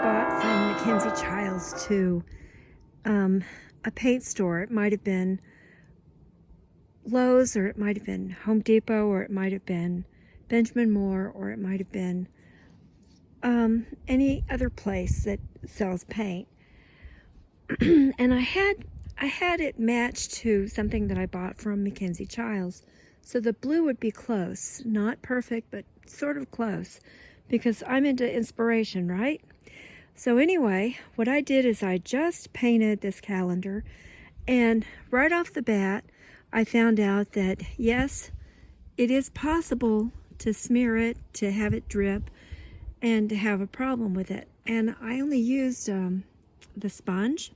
bought from Mackenzie Childs to a paint store. It might have been Lowe's, or it might have been Home Depot, or it might have been Benjamin Moore, or it might have been any other place that sells paint. And I had it matched to something that I bought from Mackenzie Childs. So the blue would be close, not perfect, but sort of close, because I'm into inspiration, right? So anyway, what I did is I just painted this calendar, and right off the bat, I found out that yes, it is possible to smear it, to have it drip, and to have a problem with it. And I only used the sponge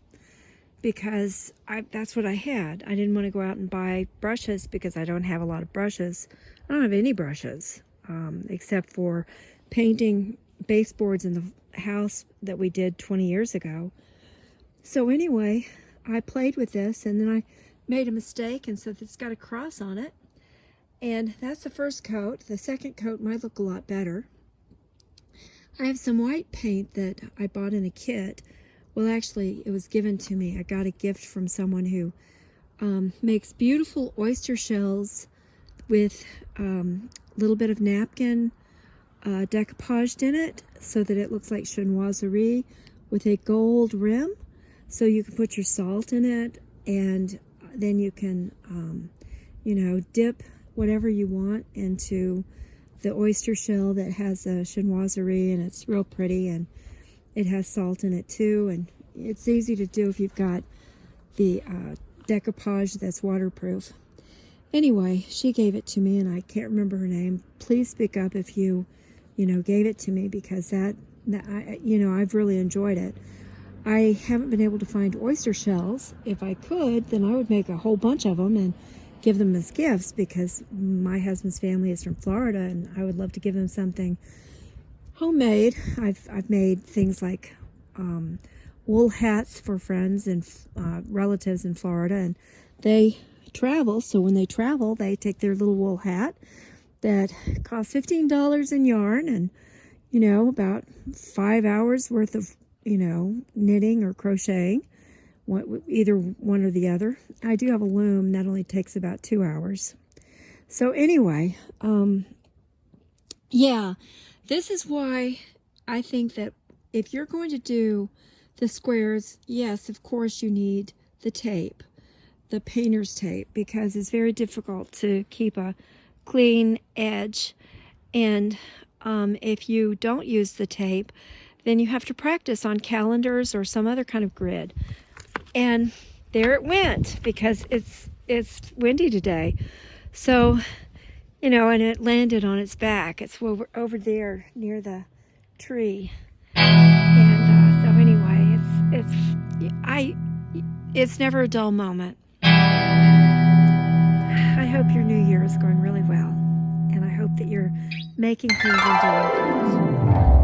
because that's what I had. I didn't want to go out and buy brushes because I don't have a lot of brushes. I don't have any brushes except for painting baseboards in the house that we did 20 years ago. So anyway, I played with this, and then I made a mistake, and so it's got a cross on it. And that's the first coat. The second coat might look a lot better. I have some white paint that I bought in a kit. Well, actually, it was given to me. I got a gift from someone who makes beautiful oyster shells with a little bit of napkin decoupaged in it so that it looks like chinoiserie with a gold rim. So you can put your salt in it, and then you can, dip whatever you want into the oyster shell that has a chinoiserie, and it's real pretty, and it has salt in it too, and it's easy to do if you've got the decoupage that's waterproof. Anyway, she gave it to me, and I can't remember her name. Please speak up if you gave it to me, because I've really enjoyed it. I haven't been able to find oyster shells. If I could, then I would make a whole bunch of them and give them as gifts, because my husband's family is from Florida, and I would love to give them something homemade. I've made things like wool hats for friends and relatives in Florida, and they travel, so when they travel, they take their little wool hat that costs $15 in yarn, and about 5 hours worth of knitting or crocheting, either one or the other. I do have a loom that only takes about 2 hours. So anyway, yeah, this is why I think that if you're going to do the squares, yes, of course you need the tape, the painter's tape, because it's very difficult to keep a clean edge. And if you don't use the tape, then you have to practice on calendars or some other kind of grid. And there it went, because it's windy today. So, and it landed on its back. It's over there near the tree. And so anyway, it's never a dull moment. I hope your new year is going really well, and I hope that you're making things and doing things.